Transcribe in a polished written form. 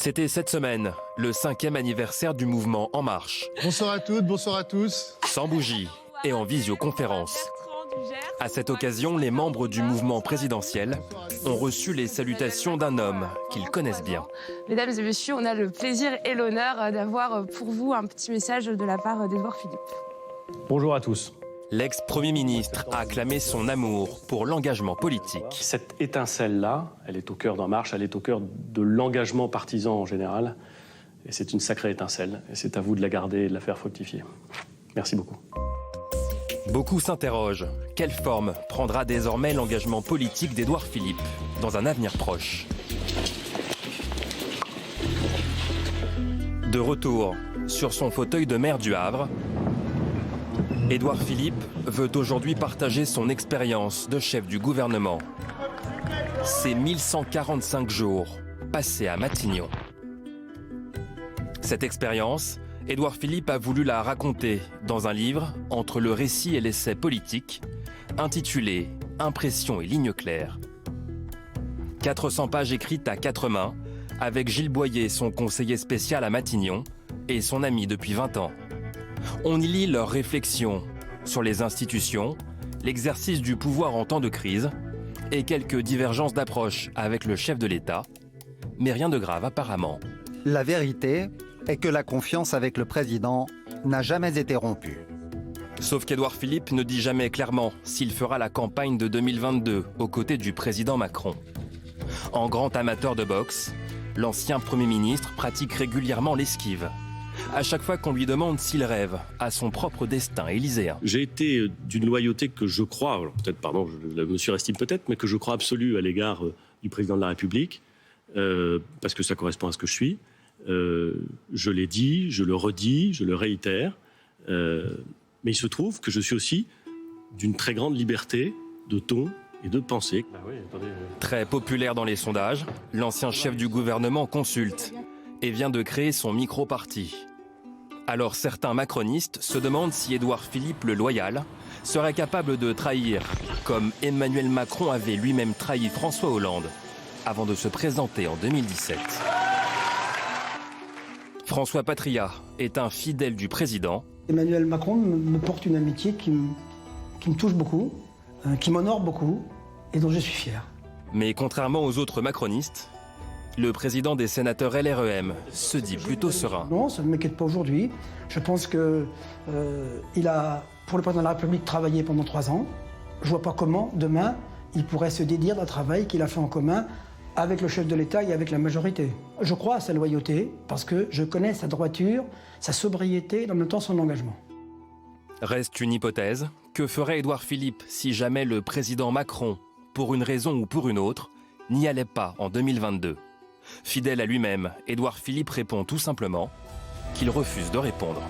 C'était cette semaine, le 5e anniversaire du mouvement En Marche. Bonsoir à toutes, bonsoir à tous. Sans bougie et en visioconférence. À cette occasion, les membres du mouvement présidentiel ont reçu les salutations d'un homme qu'ils connaissent bien. Mesdames et messieurs, on a le plaisir et l'honneur d'avoir pour vous un petit message de la part d'Édouard Philippe. Bonjour à tous. L'ex-premier ministre a acclamé son amour pour l'engagement politique. Cette étincelle-là, elle est au cœur d'En Marche, elle est au cœur de l'engagement partisan en général. Et c'est une sacrée étincelle. Et c'est à vous de la garder et de la faire fructifier. Merci beaucoup. Beaucoup s'interrogent. Quelle forme prendra désormais l'engagement politique d'Édouard Philippe dans un avenir proche? De retour sur son fauteuil de maire du Havre, Édouard Philippe veut aujourd'hui partager son expérience de chef du gouvernement. Ses 1145 jours passés à Matignon. Cette expérience, Édouard Philippe a voulu la raconter dans un livre entre le récit et l'essai politique, intitulé « Impressions et lignes claires ». 400 pages écrites à quatre mains, avec Gilles Boyer, son conseiller spécial à Matignon, et son ami depuis 20 ans. On y lit leurs réflexions sur les institutions, l'exercice du pouvoir en temps de crise, et quelques divergences d'approche avec le chef de l'État, mais rien de grave apparemment. La vérité est que la confiance avec le président n'a jamais été rompue. Sauf qu'Édouard Philippe ne dit jamais clairement s'il fera la campagne de 2022 aux côtés du président Macron. En grand amateur de boxe, l'ancien Premier ministre pratique régulièrement l'esquive. À chaque fois qu'on lui demande s'il rêve à son propre destin élyséen. J'ai été d'une loyauté que je crois, alors peut-être, pardon, je me surestime peut-être, mais que je crois absolue à l'égard du président de la République, parce que ça correspond à ce que je suis. Je l'ai dit, je le redis, je le réitère. Mais il se trouve que je suis aussi d'une très grande liberté de ton et de pensée. Très populaire dans les sondages, l'ancien chef du gouvernement consulte et vient de créer son micro-parti. Alors certains macronistes se demandent si Édouard Philippe le loyal serait capable de trahir, comme Emmanuel Macron avait lui-même trahi François Hollande avant de se présenter en 2017. François Patria est un fidèle du président. Emmanuel Macron me porte une amitié qui me touche beaucoup, qui m'honore beaucoup et dont je suis fier. Mais contrairement aux autres macronistes, le président des sénateurs LREM se dit plutôt serein. Non, ça ne m'inquiète pas aujourd'hui. Je pense qu'il a, pour le président de la République, travaillé pendant 3 ans. Je ne vois pas comment, demain, il pourrait se dédire d'un travail qu'il a fait en commun avec le chef de l'État et avec la majorité. Je crois à sa loyauté parce que je connais sa droiture, sa sobriété et en même temps son engagement. Reste une hypothèse. Que ferait Édouard Philippe si jamais le président Macron, pour une raison ou pour une autre, n'y allait pas en 2022 ? Fidèle à lui-même, Édouard Philippe répond tout simplement qu'il refuse de répondre.